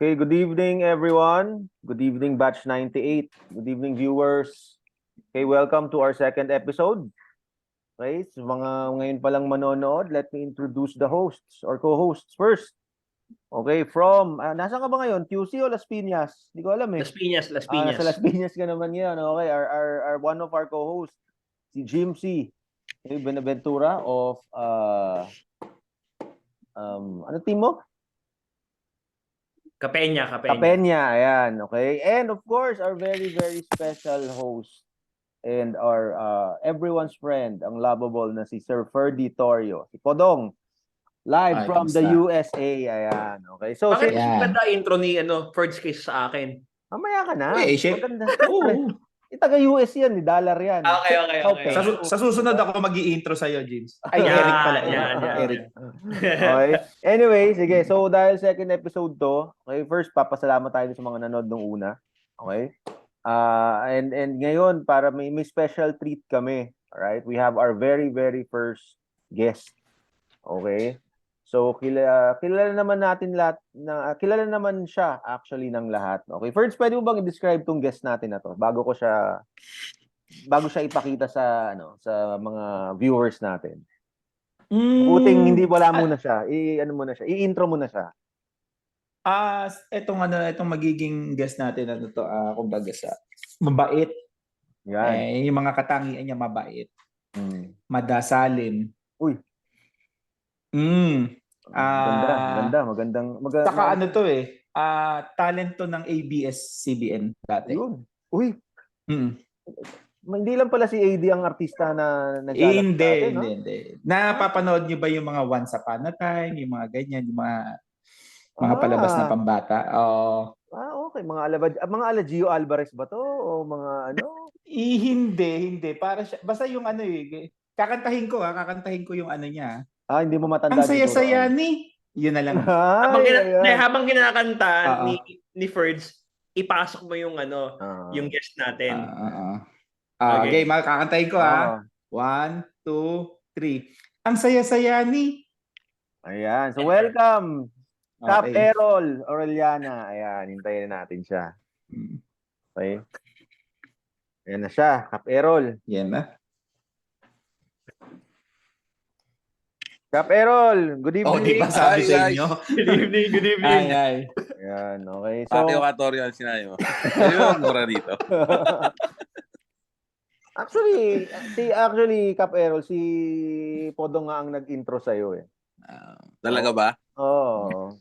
Okay, good evening everyone. Good evening batch 98. Good evening viewers. Okay, welcome to our second episode. Okay, so mga ngayon pa lang manonood, let me introduce the hosts or co-hosts first. Okay, from, nasaan ka ba ngayon? QC o Las Piñas? Hindi ko alam eh. Las Piñas. Nasa Las Piñas ka naman ngayon. Okay, our one of our co-hosts, si Jim C. Okay, Benaventura of, ano team mo? Capenya. Capenya, ayan, okay. And of course, our very, very special host and our everyone's friend, ang lovable na si Sir Ferdy Torrio, si Podong, live from the USA, ayan, okay. So, Bakit si, maganda intro ni Ferds case sa akin? mamaya ka na. Uy, Maganda. Taga-US yan, ni dollar yan. Okay. Sa susunod ako mag-i-intro sa'yo, James. Ay, Eric pala. Eric. Okay. Anyway, sige. So, dahil second episode to, okay, first, papasalamat tayo sa mga nanood nung una. Okay? And ngayon, para may special treat kami. Alright? We have our very, very first guest. Okay? So, kilala naman natin lahat, kilala naman siya actually ng lahat. Okay? First, pwede mo bang i-describe tong guest natin na to bago siya ipakita sa sa mga viewers natin. Buting hindi wala muna siya. I-intro muna siya. Itong magiging guest natin kumbaga sa mabait. Yan. Yung mga katangian niya mabait. Madasalin. Uy. Magandang. Saka talent to ng ABS-CBN dati. Yun. Uy. Hindi lang pala si AD ang artista na naglalaro natin, no? Hindi. Napapanood niyo ba yung mga Once Upon a Time, yung mga ganyan, yung mga palabas na pambata? Okay. Mga ala Gio Alvarez ba to? O mga ano? Hindi. Para siya, basta yung kakantahin ko yung niya. Hindi mo matanda. Ang saya-saya ni. Yun na lang. Habang kinakanta ni Ferds, ipasok mo yung yung guest natin. Okay, makakantahin ko 1, 2, 3. Ang saya-saya ni. Ayan. So welcome. Cap Errol Aureliana. Ayan, hintayin natin siya. Okay. Ayan na siya, Cap Errol. Yan na. Cap Errol, good evening. Di ba sabi sa inyo? Good evening. Ay. Ayan, okay. So, Patio Katoryo ang sinabi mo. Ayun, mura dito. Actually, Cap Errol, si Podong nga ang nag-intro sa'yo eh. Talaga ba? Oo.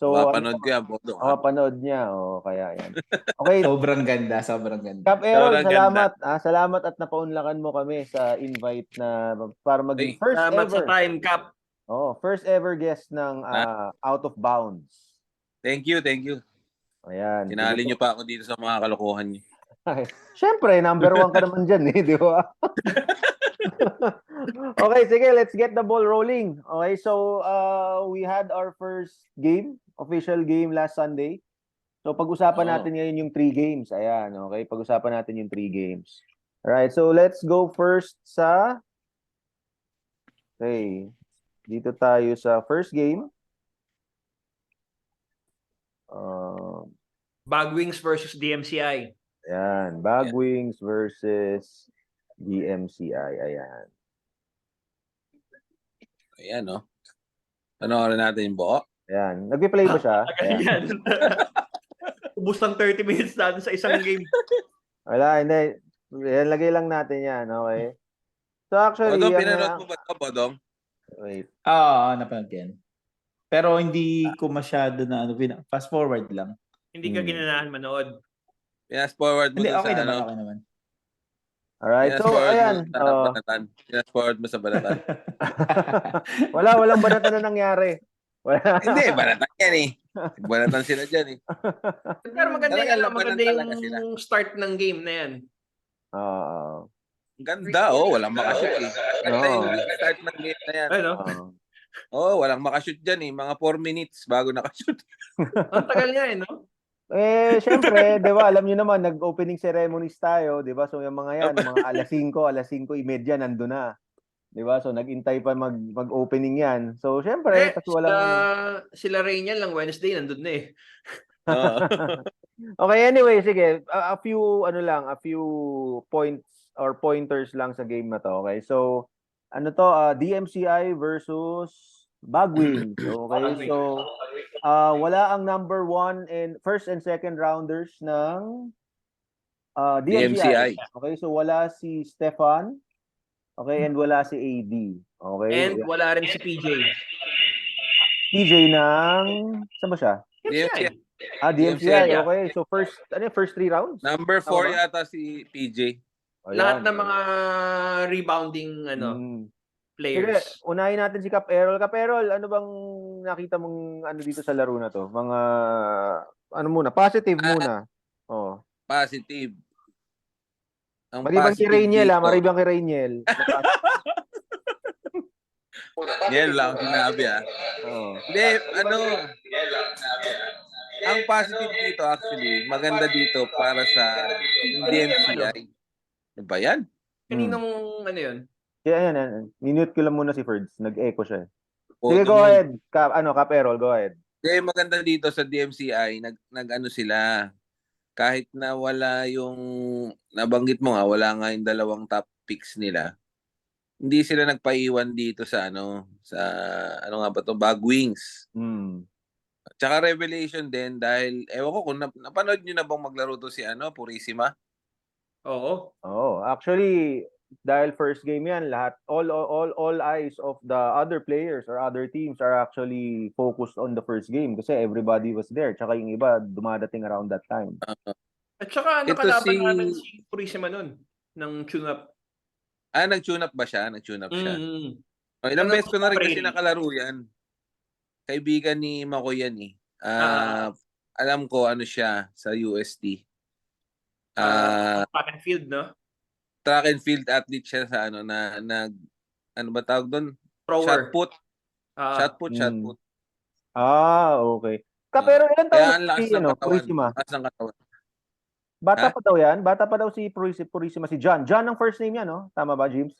So, mapanood ko yan, Podong. Mapanood niya, kaya yan. Okay. Sobrang ganda. Cap Errol, salamat. Salamat at napaunlakan mo kami sa invite na para maging first salamat ever. Sa time, Cap. First ever guest ng Out of Bounds. Thank you. Ayan. Tinali niyo pa ako dito sa mga kalokohan niyo. Siyempre, number 1 ka naman dyan di ba? Okay, sige, let's get the ball rolling. Okay, so we had our first official game last Sunday. So pag-usapan natin ngayon yung 3 games. Ayan, okay, pag-usapan natin yung 3 games. Alright, so let's go first sa... Okay, dito tayo sa first game. Bagwings versus DMCI. Ayan, Bagwings versus DMCI. Ayan. Ayan, no? Panoorin natin yung buo. Ayan. Nag-play ba siya? Ayan. Ubus ng 30 minutes natin sa isang game. Wala, hindi. Lagay lang natin yan, okay? So actually... Podong, pinanood mo ba ito, Podong? Wait. Napanood yan. Pero hindi ko masyado na fast forward lang. Hindi ka ginanahan manood. Fast forward mo Hindi, sa okay naman. Alright, so ayan. Fast forward mo sa balatan. Walang balatan na nangyari. Hindi, balatan yan eh. Balatan sila dyan eh. Pero maganda yung start ng game na yan. Ganda, walang makashoot eh. Ganda yung start ng game na yan. Walang makashoot dyan eh. Mga 4 minutes bago nakashoot. Ang tagal nga no? Syempre, 'di ba, alam niyo naman nag-opening ceremonies tayo, 'di ba? So yung mga yan, mga alas 5:30 nandoon na. 'Di ba? So nag-intay pa mag-opening 'yan. So syempre kasi sila Rainier lang Wednesday nandun na eh. Okay, anyway, sige. A few points or pointers lang sa game na to. Okay? So DMCI versus Bagwings. Okay? So wala ang number 1 and first and second rounders ng DMCI. Okay? So wala si Stefan. Okay, and wala si AD. Okay? And wala rin si PJ. PJ ng saan ba siya? DMCI. DMCI. Okay. So first 3 rounds? Number 4 yata si PJ. Lahat ng mga rebounding players. Sige, unahin natin si Cap Errol. Cap Errol, ano bang nakita mong dito sa laro na to? Mga positive muna. Positive. Maribang kay Rainiel. Yan lang sinabi Hindi, ang positive dito actually, maganda dito para sa DMCI. Ano ba yan? Kaninong yun? Kaya yan. Minute ko lang muna si Ferds. Nag-echo siya. Sige, go ahead. Cap Errol, go ahead. Kaya maganda dito sa DMCI, nag-ano sila. Kahit na wala yung, nabanggit mo wala nga yung dalawang top picks nila. Hindi sila nagpaiwan dito sa Bagwings. Tsaka revelation din dahil ewan ko kung napanood niyo na bang maglaro to si Purisima? Oo. Actually, dahil first game yan, lahat all eyes of the other players or other teams are actually focused on the first game kasi everybody was there. Tsaka yung iba dumadating around that time. At saka nakalaban namin si Purisima nun ng tune-up. Nag-tune up ba siya? Nag-tune up siya. Ilang beses ko na rin kasi nakalaro yan. Kaibigan ni Mako yan eh. Alam ko siya sa UST. Track and field, no? Track and field athlete siya sa ano ba tawag doon? Thrower. Shot put. Okay. Pero ilan taon si Purisima? Lakas ng katawan. Bata pa daw yan? Bata pa daw si Purisima, si John. John ang first name niya, no? Tama ba, James?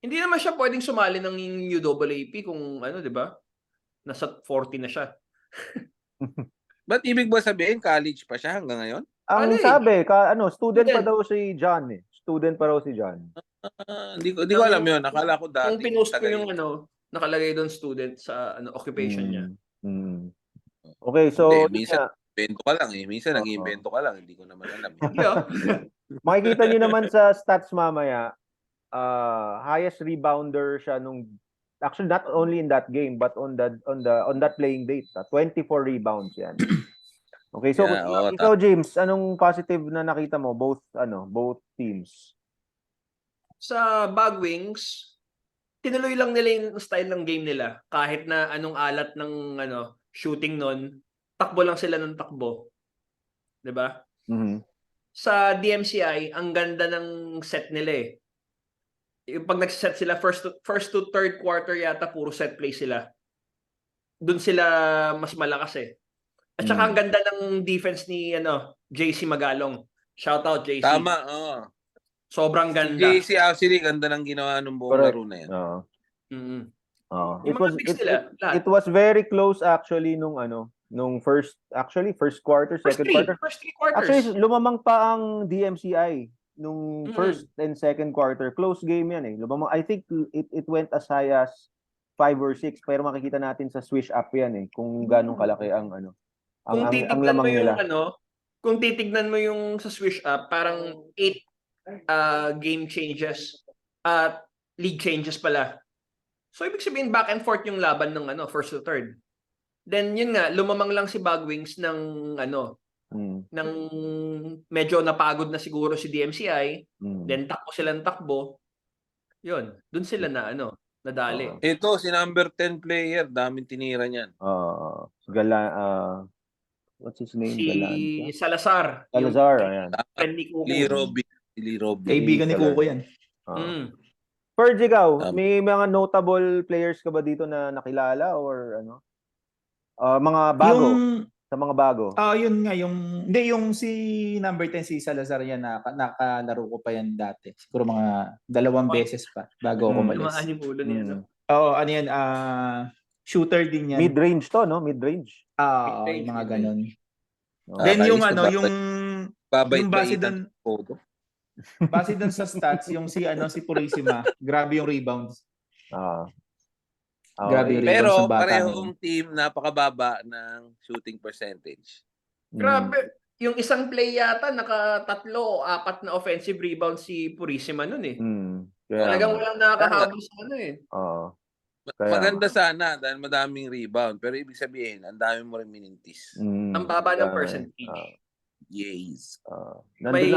Hindi naman siya pwedeng sumali ng UAAP kung di ba? Nasa 40 na siya. Ba't ibig ba sabihin college pa siya hanggang ngayon? Ang sabi, student pa daw si John eh. Student pa raw si John. Hindi ko alam yun. Nakala ko dati. Kung pinost ko yung nakalagay doon student sa occupation niya. Okay, so minsan invento ka lang eh. Minsan nag-invento ka lang. Hindi ko naman alam. Makikita niyo naman sa stats mamaya, highest rebounder siya actually not only in that game but on that playing date. 24 rebounds yan. Okay, so ikaw James, anong positive na nakita mo both teams? Sa Bagwings, tinuloy lang nila yung style ng game nila kahit na anong alat ng shooting nun, takbo lang sila ng takbo. 'Di ba? Sa DMCI, ang ganda ng set nila eh. Yung pag nag-set sila first to third quarter yata puro set play sila. Doon sila mas malakas eh. At saka ang ganda ng defense ni JC Magalong. Shout out JC. Tama, Sobrang ganda. JC actually ganda ng ginawa ng buong laro na yan. It was very close actually nung first quarter, second quarter. First 3 quarters. Actually lumamang pa ang DMCI nung first and second quarter. Close game yan eh. Lumamang, I think it went as high as 5 or 6 pero makikita natin sa swish up yan eh kung ganong kalaki ang ang lamang nila. Kung titignan mo yung sa swish up, parang 8 game changes at league changes pala. So ibig sabihin back and forth yung laban ng first to third. Then yun nga, lumamang lang si Bagwings ng ng medyo napagod na siguro si DMCI. Then takbo. Yun, dun sila nadali. Ito si number 10 player, daming tinira niyan. What's his name? Si Salazar. Ayan. Lee Robbie. Kaibigan ni Kuko yan. Ferds, ikaw, may mga notable players ka ba dito na nakilala or mga bago Sa mga bago. Yun nga, yung si number 10, si Salazar yan, nakalaro ko pa yan dati. Siguro mga 2 beses pa bago ako umalis. Tumaan yung ulo niya, no? Ano yan, shooter din yan. Mid-range to, no? Mid-range. Mid-range, Yung mga mid-range. ganun. Oh. Then yung Kakainis, yung base Babait-baitan doon, photo. base doon sa stats, yung si Purissima, grabe yung rebounds. Grabe yung Pero rebounds ng bata. parehong team napakababa ng shooting percentage. Grabe. Yung isang play yata, naka-3 o 4 na offensive rebound si Purissima nun eh. Talagang walang nakakahabol sa ano eh. Maganda sana dahil madaming rebound. Pero ibig sabihin, ang dami mo rin minintis. Ang baba ng percentage. Yes. May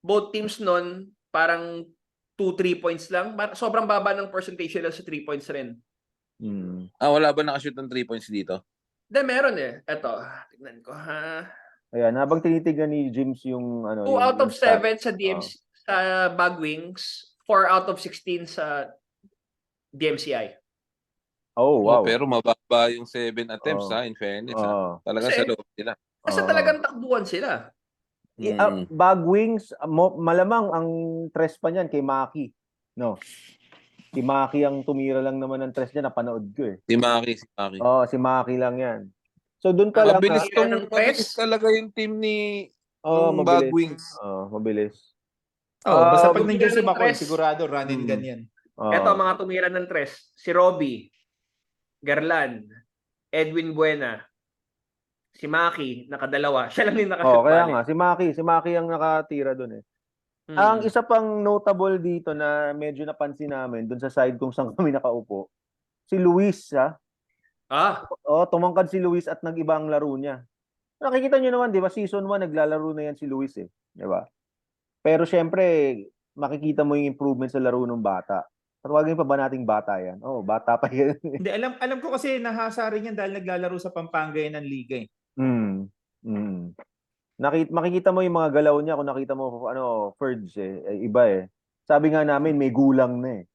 both teams nun, parang 2-3 points lang. Sobrang baba ng percentage nila sa 3 points rin. Wala ba nakashoot ng 3 points dito? Hindi, meron eh. Eto, tignan ko ha. Ayan, habang tinitignan ni James yung 2 out of 7 sa DMC, sa Bagwings, 4 out of 16 sa DMCI. Oh, wow. Pero mababa yung 7 attempts in fairness. Talaga sa loob nila. Kasi talagang takbuhan sila. Bagwings, malamang ang tres pa niyan kay Maki. No? Si Maki ang tumira lang naman ng tres niya, napanood ko eh. Si Maki. Si Maki lang yan. So doon pa lang. Mabilis talaga yung team ni Bagwings. Mabilis. Basta pag nandiyan si Bacol, sigurado run and gun yan. Ito ang mga tumira ng tres. Si Robbie, Garland, Edwin Buena, si Maki, nakadalawa. Siya lang yung nakashoot. Kaya nga, si Maki ang nakatira doon eh. Ang isa pang notable dito na medyo napansin namin doon sa side kung saan kami nakaupo, si Luis ha. Tumangkad si Luis at nag-iba ang laro niya. Nakikita niyo naman, 'di ba? Season 1 naglalaro na yan si Luis eh, 'di ba? Pero syempre, makikita mo yung improvement sa laro ng bata. Tawagin pa ba nating bata yan? Bata pa yan. Hindi, alam ko kasi nahasa rin yan dahil naglalaro sa Pampanga yan ng liga eh. Makikita mo yung mga galaw niya kung nakita mo Ferds iba eh. Sabi nga namin may gulang na eh.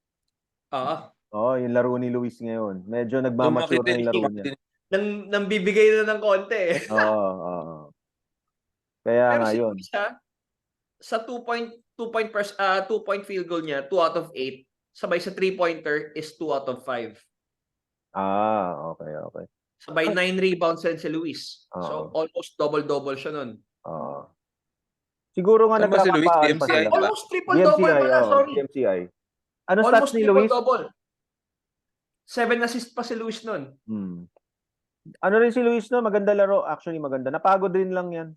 Yung laro ni Luis ngayon. Medyo nagmamature na yung laro niya. Nang bibigay na ng konti eh. Kaya pero nga yun. Sa 2-point field goal niya, 2 out of 8. Sabay sa 3-pointer is 2 out of 5. Okay. Sabay 9 rebounds rin si Luis. So almost double-double siya nun. Siguro nga nagkakapaan pa sila. Almost triple-double pala, sorry. DMCI. Ano almost stats ni Luis? Triple-double. 7 assists pa si Luis nun. Ano rin si Luis no? Maganda laro. Actually, maganda. Napagod rin lang yan.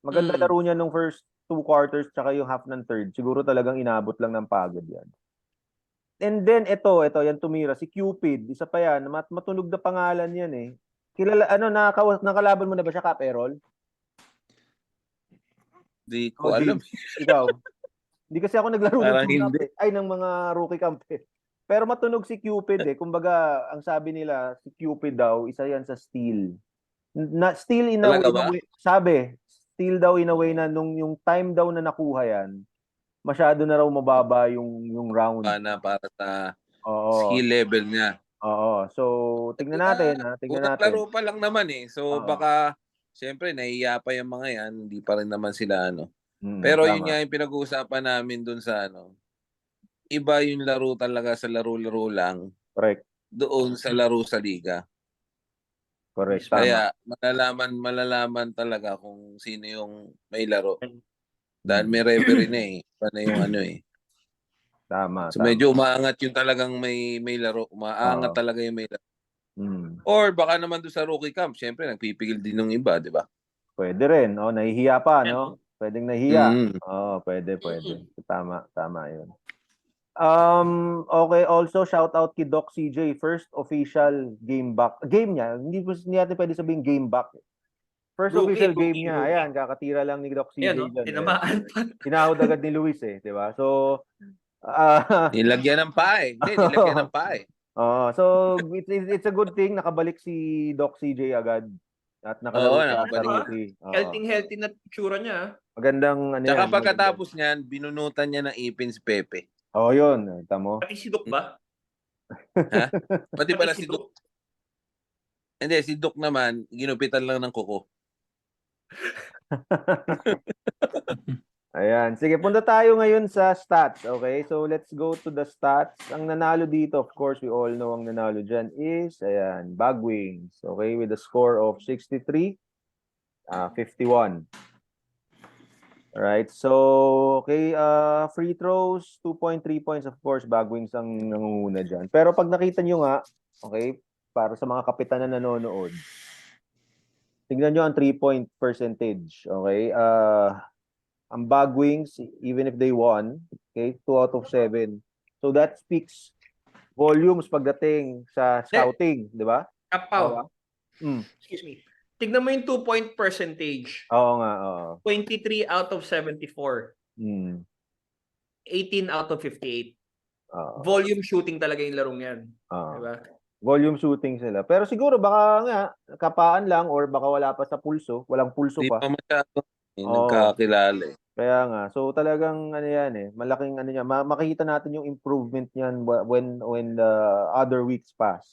Maganda laro niya nung first 2 quarters tsaka yung half ng third. Siguro talagang inabot lang ng pagod yan. And then ito yan tumira si Cupid, isa pa yan, matunog na pangalan yan eh. Kilala nakalaban mo na ba siya, Cap Errol? Di ko alam. Ikaw. Hindi kasi ako naglaro ng mga rookie camp eh. Pero matunog si Cupid eh. Kumbaga, ang sabi nila, si Cupid daw, isa yan sa steal. Steal in a way, steal daw in a way na nung yung time daw na nakuha yan, masyado na raw mababa yung round. Para sa skill level niya. So, tignan natin. Laro pa lang naman eh. So, baka, siyempre, nahiya pa yung mga yan. Hindi pa rin naman sila, Pero yun nga yung pinag-uusapan namin dun sa, iba yung laro talaga sa laro-laro lang. Correct. Doon sa laro sa liga. Correct. Kaya, malalaman talaga kung sino yung may laro. Dahil may referee na eh. Paano yung Tama. So medyo umaangat yung talagang may laro. Umaangat talaga yung may laro. Or baka naman doon sa rookie camp, syempre nagpipigil din ng iba, di ba? Pwede rin. Nahihiya pa, no? Pwedeng nahihiya. Pwede. Tama yun. Okay, also shout out kay Doc CJ. First official game back. Game niya. Hindi natin pwede sabihin game back. First official game niya. Ayan, kakatira lang ni Doc CJ. Tinamaan pa. Tinahod agad ni Luis eh, 'di ba? So nilagyan ng paa eh. Nilagyan ng paa eh. So it's a good thing nakabalik si Doc CJ agad at nakabalik. Healthy na tsura niya. Magandang Tsaka pagkatapos niyan, binunutan niya ng ipin si Pepe. Yun, tamo. Pati si Doc ba? Pati pala si Doc. Hindi, si Duke naman, ginupitan lang ng kuko. Ayan. Sige, punta tayo ngayon sa stats. Okay? So, let's go to the stats. Ang nanalo dito, of course, we all know ang nanalo dyan is, ayan, Bagwings. Okay? With a score of 63, 51. Alright. So, okay, free throws, 2.3 points, of course, Bagwings ang nangunguna dyan. Pero pag nakita nyo nga, okay, para sa mga kapitan na nanonood, tignan nyo ang 3-point percentage. Okay? Ang Bagwings, even if they won, okay, 2 out of 7. So that speaks volumes pagdating sa scouting, di ba? Kapaw. Mm. Excuse me. Tignan mo yung 2-point percentage. Oo nga, oo. 23 out of 74. Mm. 18 out of 58. Oo. Volume shooting talaga yung larong yan. Oo. Diba? Volume shooting sila. Pero siguro baka nga, kapaan lang or baka wala pa sa pulso. Walang pulso Hindi pa. pa masyado Oo. nagkakilala eh. Kaya nga. So talagang ano yan eh. Malaking ano niya. Makikita natin yung improvement niyan when the other weeks pass.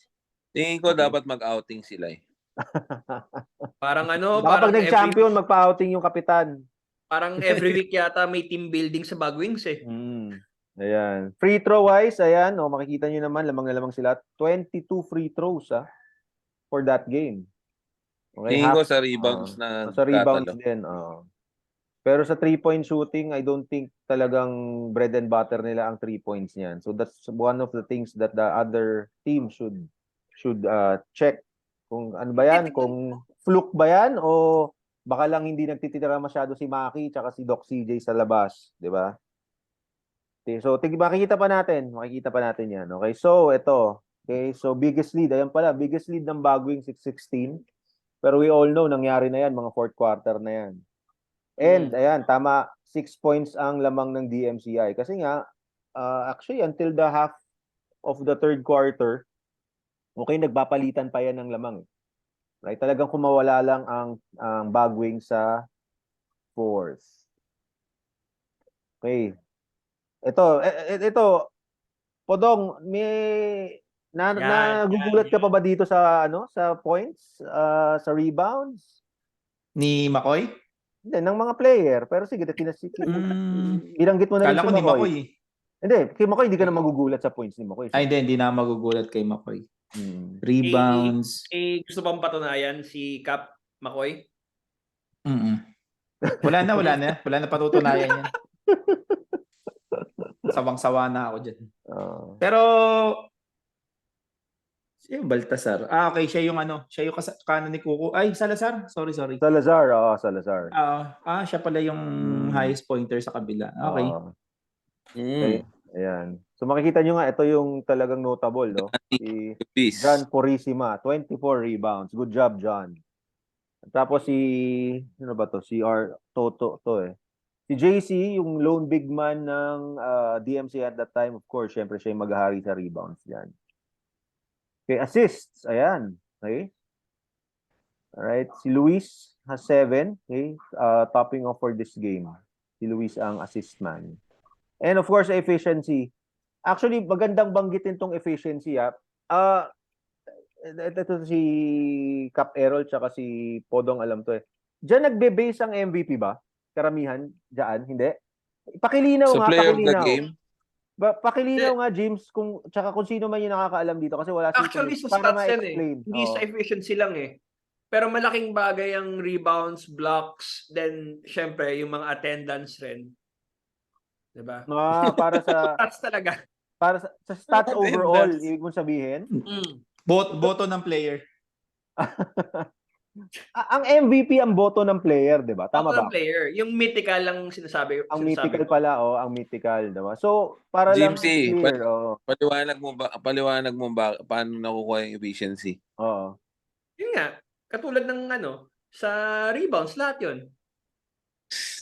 Tingin ko Okay. dapat mag-outing sila eh. Parang ano, Baka parang pag nag-champion, magpa-outing yung kapitan. parang every week yata may team building sa Bagwings eh. Ayan. Free throw wise, ayan, makikita nyo naman, lamang na lamang sila. 22 free throws for that game. Okay, Tingin ko sa rebounds na sa rebounds tatalo. din. Pero sa 3-point shooting, I don't think talagang bread and butter nila ang 3 points niyan. So that's one of the things that the other team should check. Kung ano ba yan, kung fluke ba yan o baka lang hindi nagtitira masyado si Maki tsaka si Doc CJ sa labas, di ba? Okay, so makikita pa natin yan. Okay, so ito. Okay, so biggest lead, ayan pala, biggest lead ng Bagwing 6-16. Pero we all know nangyari na yan, mga fourth quarter na yan. And ayan, tama, 6 points ang lamang ng DMCI. Kasi nga, actually, until the half of the third quarter, okay, nagpapalitan pa yan ng lamang. Right? Talagang kumawala lang ang Bagwing sa fourth. Okay. Ito, Podong, may nagugulat ka pa ba dito sa sa points, sa rebounds? Ni McCoy? Hindi, ng mga player. Pero sige, binanggit mo na rin Kala si ko ni McCoy. McCoy. Hindi, kay McCoy hindi ka na magugulat sa points ni McCoy. Ay, hindi na magugulat kay McCoy. Rebounds. Gusto bang patunayan si Cap McCoy? Wala na patutunayan yan. Sawang-sawa na ako dyan. Pero siya yung Baltasar. Okay, siya yung kanan ni Kuko. Ay, Salazar. Sorry. Salazar. Siya pala yung highest pointer sa kabila. Okay. Okay. Ayan. So makikita nyo nga, ito yung talagang notable, no? Si John Purisima, 24 rebounds. Good job, John. Tapos ano ba to? Si Toto to eh. Si JC, yung lone big man ng DMC at that time, of course, syempre siya yung maghahari sa rebounds yan. Okay, assists. Ayan. Okay. Alright. Si Luis has 7. Okay. Topping off for this game. Si Luis ang assist man. And of course, efficiency. Actually, magandang banggitin tong efficiency. Ito si Cap Errol tsaka si Podong alam to eh. Diyan nagbe-base ang MVP ba? Karamihan diyan, hindi? Pakilinaw nga, pakilinaw. Game? Pakilinaw nga, James, kung sino man yung nakakaalam dito kasi wala Actually, sa stats yan eh. Hindi sa efficiency lang eh. Pero malaking bagay ang rebounds, blocks, then syempre yung mga attendance rin. Diba? Para sa stats talaga. Para sa stats overall, ibig mong sabihin? Boto ng player. Ang MVP ang boto ng player, 'di ba? Tama ba? Ng player, yung mythical lang sinasabi. Ang mythical pala, ang mythical, 'di ba? So, para lang clear, paliwanag mo ba paano nakukuha yung efficiency? Oo. Yun nga, katulad ng sa rebounds lahat 'yun.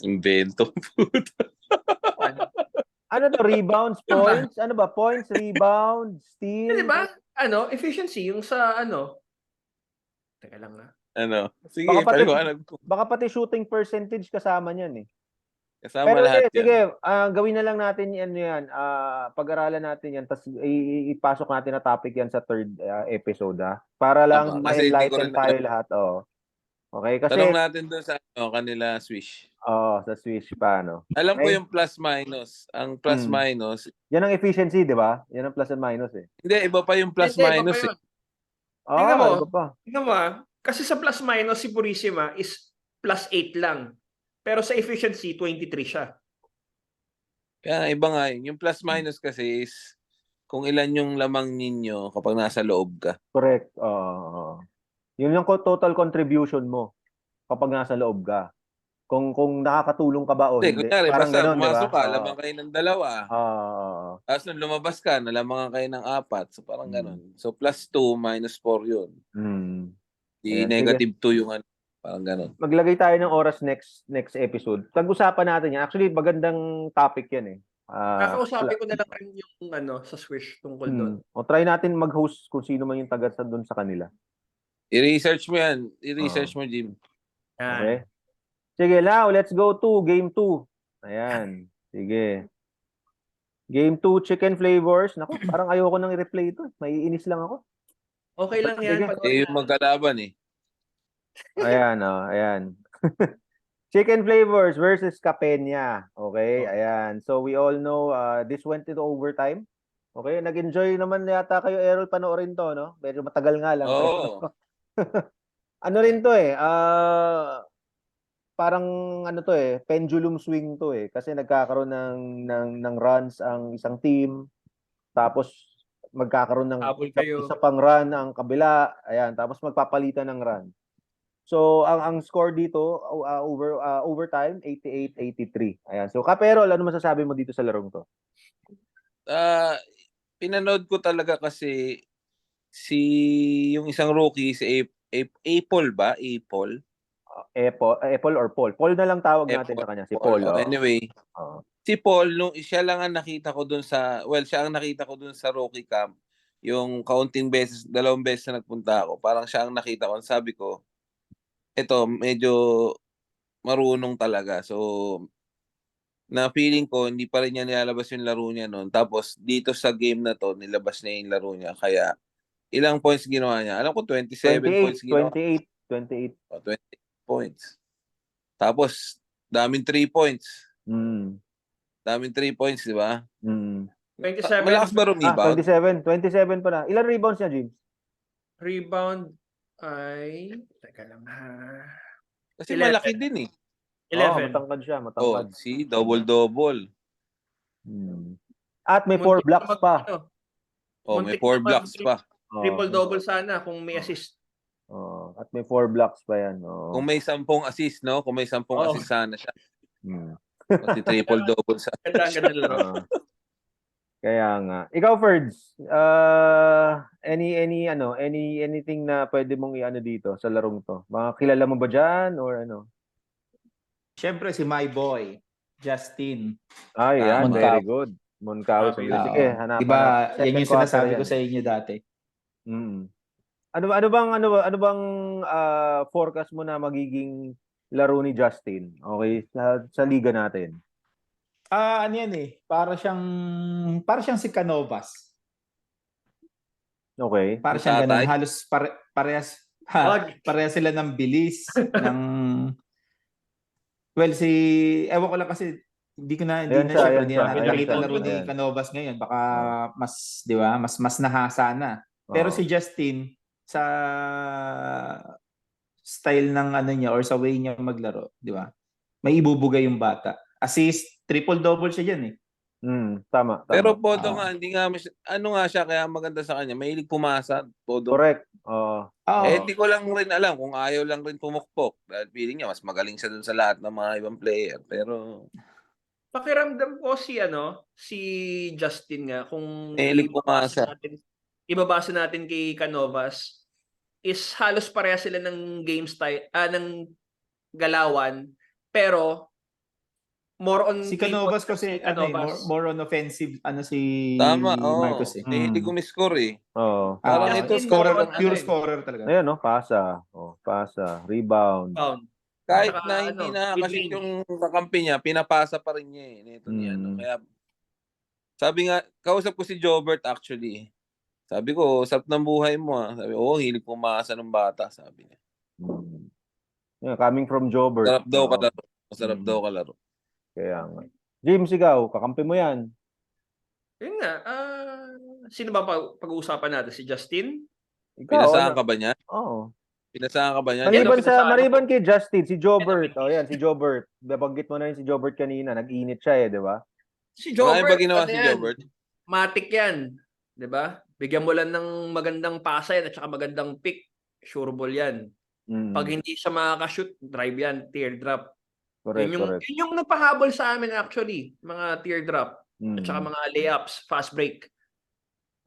Invento. Ano to, rebounds, points? Ano ba? Points, rebounds, steal? Di ba? Efficiency yung sa Teka lang na. Sige, paliwanag ko. Baka pati shooting percentage kasama niyan eh. Kasama Pero lahat sige, yan. gawin na lang natin yan. Pag-aralan natin yan, tapos ipasok natin na topic yan sa third episode, para lang Tama. Kasi hindi ko ma-enlighten rin tayo alam. lahat. Oh. Okay, kasi Tanong natin doon sa kanila Swish. sa Swish pa, no? Alam ko Okay? yung plus minus. Ang plus Mm. minus, Yan ang efficiency, di ba? Yan ang plus and minus eh. hindi, iba pa yung plus Hindi, iba pa minus. yun. Tingnan mo. Iba pa. Tingnan mo kasi sa plus minus si Purissima is plus 8 lang. Pero sa efficiency, 23 siya. Kaya iba nga yun. Yung plus minus kasi is kung ilan yung lamang ninyo kapag nasa loob ka. Correct. Yun yung total contribution mo kapag nasa loob ka. Kung nakakatulong ka ba o Hindi, hindi. kunyari, Parang basta ganun, di ba? pumasok ka, lamang kayo ng dalawa. Tapos nung lumabas ka, nalamangan kayo ng 4. So parang ganun. So plus 2 minus 4 yun. Di Ayan, negative 2 yung parang ganun. Maglagay tayo ng oras next episode. Pag-usapan natin yan. Actually, magandang topic yan eh. Kakausapin ko na lang rin yung sa Swish tungkol doon. O try natin mag-host kung sino man yung taga doon sa kanila. I-research mo yan. I-research mo, Jim. Yan. Okay? Sige, now let's go to game 2. Ayan. Sige. Game 2, chicken flavors. Naku, parang ayoko nang i-replay ito. Maiinis lang ako. Okay lang yan. Sige. Yung magkalaban eh. Ayan, ayan. Chicken flavors versus Capena. Okay, ayan. So we all know this went into overtime. Okay, nag-enjoy naman yata kayo, Errol, panoorin to, no? Medyo matagal nga lang. Oo. Ano rin to eh, parang ano to eh, pendulum swing to eh. Kasi nagkakaroon ng runs ang isang team. Tapos magkakaroon ng Habol kayo. isa pang run ang kabila. Ayan, tapos magpapalitan ng run. So ang score dito overtime 88-83. Ayan. So Kaperol, ano masasabi mo dito sa larong to? Pinanood ko talaga kasi yung isang rookie si Apple ba? Apple Or Paul? Paul na lang tawag natin Apple. sa kanya, si Paul. Anyway, si Paul, siya lang ang nakita ko dun siya ang nakita ko dun sa rookie camp. Yung kaunting beses, 2 beses na nagpunta ako, parang siya ang nakita ko. Sabi ko, ito, medyo marunong talaga. So, na feeling ko, hindi pa rin niya nilalabas yung laro niya noon. Tapos, dito sa game na to, nilabas niya yung laro niya. Kaya, ilang points ginawa niya? Alam ko, 27 points ginawa. 28. 28 points. Tapos, daming 3 points. Daming 3 points, di ba? 27. Malakas ba rebound? 27 pa na. Ilan rebounds niya, James? Rebound ay... Teka lang ha. Kasi 11. malaki din eh. 11. Matangkad siya, matangkad. See, double-double. At may 4 blocks pa. May 4 blocks pa. Triple-double sana kung may assist. At may 4 blocks pa yan. Kung may 10 assist, no? Kung may 10 assist sana siya. Kasi triple-double sa. Ganda laro. Kaya nga. Ikaw, Ferds, anything na pwede mong i-ano dito sa larong to? Mga kilala mo ba dyan or ano? Siyempre si my boy, Justin. Yan. Moncao. Very good. Moncao. Sige, hanap. Diba, yan yung sinasabi ko sa inyo dati. Ano bang forecast mo na magiging laro ni Justin? Okay, sa liga natin. Ano yan eh, para siyang si Canovas. Okay. Para siyang ganun, halos parehas sila ng bilis ng well ewan ko lang kasi hindi na nakita laro ni Canovas ngayon, baka mas 'di ba, mas nahasa na. Pero si Justin sa style ng ano niya or sa way niya maglaro, 'di ba? May ibubugay yung bata. Assist, triple-double siya diyan eh. Tama. Pero Podo nga, hindi nga, siya kaya maganda sa kanya. Mahilig pumasa, Podo. Correct. Hindi ko lang rin alam kung ayaw lang rin pumukpok. Dahil feeling niya, mas magaling siya dun sa lahat ng mga ibang player. Pero pakiramdam ko si Justin nga, kung mahilig pumasa. Ibabasa natin kay Canovas, is halos pareha sila ng game style, ng galawan, pero more on si Canovas kasi more on offensive si tama, Marcos eh. Hindi gumiscore eh. Parang ito pure scorer talaga. Ayan pasa, rebound. Kahit Tsaka, na hindi nakakashoot mid-range. yung kakampi niya, pinapasa pa rin niya eh. Nito niya, Mm. Kaya, sabi nga, kausap ko si Jobert actually. Sabi ko, sarap ng buhay mo ah. Sabi, hilig pumasa ng bata, sabi niya. Mm. Yeah, coming from Jobert. Sarap daw Oo. kalaro. Masarap Mm. daw kalaro. Kaya nga. James, ikaw, kakampi mo yan. Yun nga, sino ba pag-uusapan natin? Si Justin? Ikaw, Pinasahan ano? ka ba niya? Oo. Pinasahan ka ba niya? Maliban pinasaan ko. maliban kay Justin, si Jobert. Pinapintis. Oh, yan, si Jobert. Nabanggit mo na yun si Jobert kanina. Nag-init siya di ba? Si Marami ba Jobert, ginawa ano si yan? Jobert? Matic yan. 'Di ba? Bigyan mo lang ng magandang pasa yan at saka magandang pick. Sure ball yan. Pag Mm. hindi siya makakashoot, drive yan, teardrop. Correct, correct. Yun yung nagpahabol sa amin actually, mga teardrop. At saka Mm. mga layups, fast break.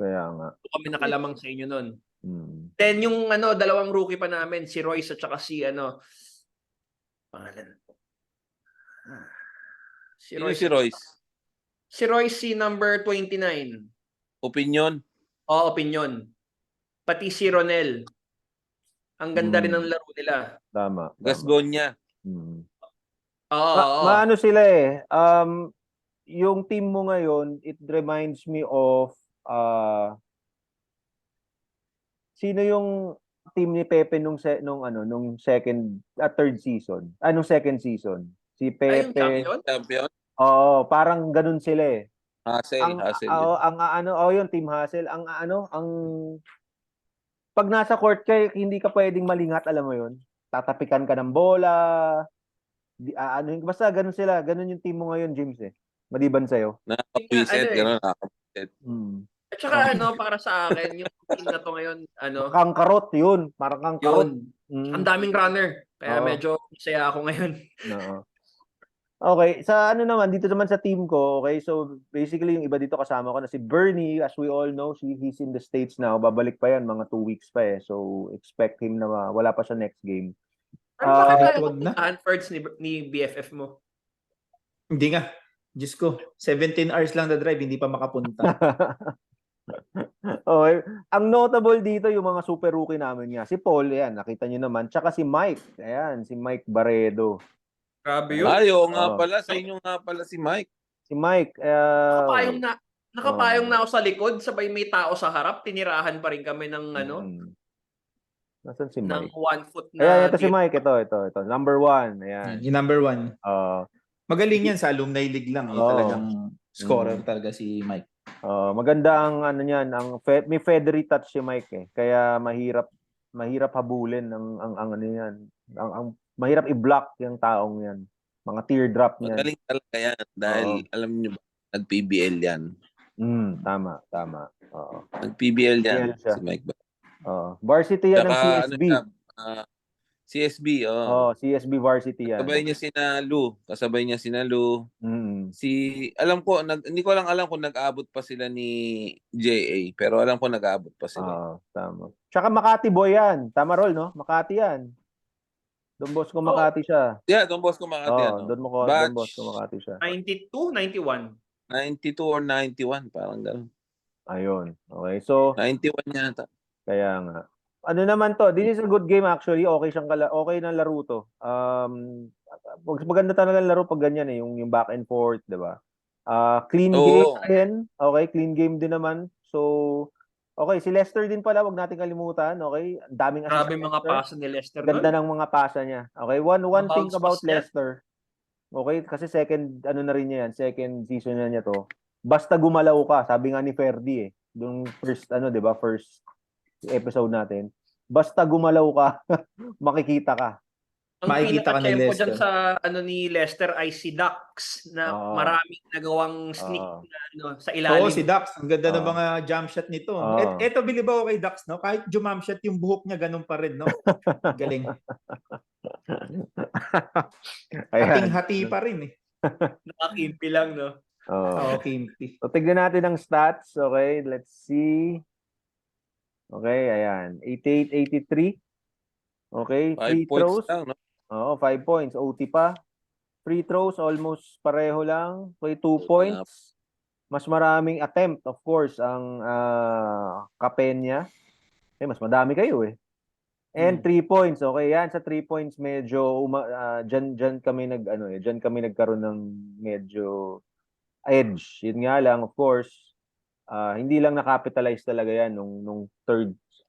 Kaya nga. Doon kami nakalamang sa inyo nun. Mm. Then yung dalawang rookie pa namin, si Royce at saka si pangalan. Si Sino Royce. si Royce? Si Royce si number 29. Opinion? Opinion. Pati si Ronel. Ang ganda rin ng laro nila. Tama. Gasgonya. Mm. Oo. Maano sila yung team mo ngayon, it reminds me of sino yung team ni Pepe nung third season. Nung second season. Si Ay, yung Pepe. Champion? Oo, parang ganun sila Hassel. Yung team Hassel. Ang pag nasa court ka, hindi ka pwedeng malingat, alam mo yun. Tatapikan ka ng bola. Basta ganun sila. Ganun yung team mo ngayon, James Maliban sa'yo. Nakakapwisit. Gano'n, nakakapwisit. At saka para sa akin, yung team na to ngayon, Kang karot, yun. Parang kang karot. yun. Ang daming runner. Kaya medyo masaya ako ngayon. Oo. Okay, sa dito naman sa team ko, okay, so basically yung iba dito kasama ko na si Bernie, as we all know, he's in the States now, babalik pa yan, mga 2 weeks pa so expect him na wala pa siya next game. Ano ba kaya wag na. Hanfords ni BFF mo? Hindi nga. Diyos ko, 17 hours lang na drive, hindi pa makapunta. Okay. Ang notable dito yung mga super rookie namin nga. Si Paul, yan, nakita nyo naman. Tsaka si Mike. Ayan, si Mike Barredo. Grabe yun. nga pala. Sa inyo nga pala si Mike. Si Mike. Nakapayong na ako sa likod, sabay may tao sa harap, tinirahan pa rin kami ng Nasaan si ng Mike? 1 foot na. Ayan, ito si Mike. Ito. Number 1. Ayan. Yung number 1. Magaling yan sa alumni league lang. Talagang scorer talaga si Mike. Maganda ang may feathery touch si Mike Kaya mahirap habulin ang mahirap i-block yung taong yan. Mga teardrop niyan. Magaling talaga yan dahil alam niyo ba, nag-PBL yan. Tama. Nag-PBL yan siya. si Mike. Varsity yan ng CSB. CSB, CSB varsity yan. Kasabay niya si Lu. Alam ko, hindi ko lang alam kung nag-abot pa sila ni JA, pero alam ko nag-abot pa sila. Tama. Tsaka Makati boy yan. Tama, Rol, no? Makati yan. Don Bosco Makati siya. Yeah, Don Bosco Makati. Don Bosco Makati siya. 92, 91. 92 or 91, parang gano'n. Ayun. Okay, so 91 yata. Kaya nga. Ano naman to? This is a good game actually. Okay na laro to. Maganda talaga laro pag ganyan yung back and forth, 'di ba? Clean game din. Okay, clean game din naman. So okay, si Lester din pala, wag nating kalimutan. Okay, ang daming assist. Grabe mga pasa ni Lester. Ganda ng mga pasa niya. Okay, one thing about Lester. Okay, kasi second na rin niya yan, second season na niya to. Basta gumalaw ka, sabi nga ni Ferdi Yung first 'di ba? First episode natin. Basta gumalaw ka, makikita ka. Ang makikita ka ni Lester. Dyan sa ni Lester ay si Dax na maraming nagawang sneak sa ilalim. Si Dax. Ang ganda ng mga jump shot nito. Eto, bilib ako kay Dax, no? Kahit jump shot yung buhok niya, ganun pa rin, no? Galing. Hating-hati pa rin, Nakakimpi lang, no? Kimpi. So, tignan natin ang stats. Okay, let's see. Okay, ayan. 88-83. Okay, 5 free points throws. lang, no? 5 points. OT pa. Free throws, almost pareho lang. Okay, 2 points. Mas maraming attempt, of course, ang Capenya. Mas madami kayo And 3 points. Okay, yan sa 3 points medyo diyan kami diyan kami nagkaroon ng medyo edge. Yun nga lang, of course, hindi lang na-capitalize talaga yan nung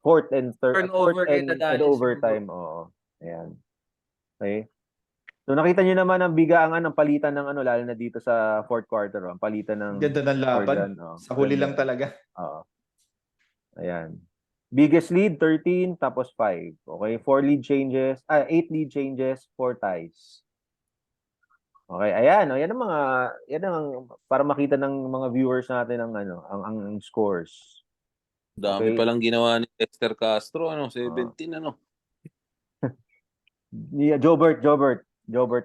fourth and Turnover kay and Nadal. overtime. Oo. Ayan. Okay. So nakita niyo naman ang bigaangan ng palitan ng lalo na dito sa fourth quarter, ang palitan ng Ganda ng laban. Jordan. Sa huli ganda. lang talaga. Oo. Ayan. Biggest lead 13 tapos 5. Okay, 4 lead changes, 8 lead changes, 4 ties. Okay, ayan, yan ang para makita ng mga viewers natin ang scores. Dami Okay. palang ginawa ni Lester Castro, 17, Jobert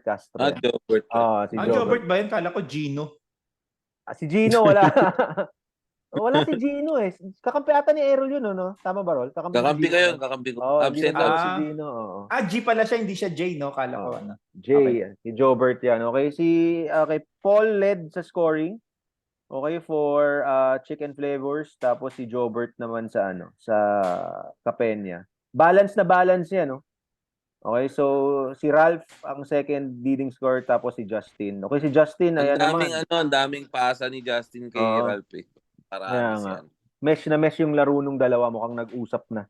Castro. Jobert. Si Jobert ba yun? Kala ko Gino. Si Gino wala. Wala si Gino eh. Kakampi ata ni Errol yun, no? Tama ba, Rol? Kakampi kayo, kakampi ko. Absent Absent. si Gino. G pala siya, hindi siya J, no? Kala ko J, si Jobert yan. Okay, Paul led sa scoring. Okay, for Chicken Flavors, tapos si Jobert naman sa Capena. Balance yan, no? Okay, so si Ralph ang second leading scorer, tapos si Justin. Okay, si Justin ayan naman. Ang daming pasa ni Justin kay Ralph eh. Paramis yan. Mesh na mesh yung laro nung dalawa, mukhang nag-usap na.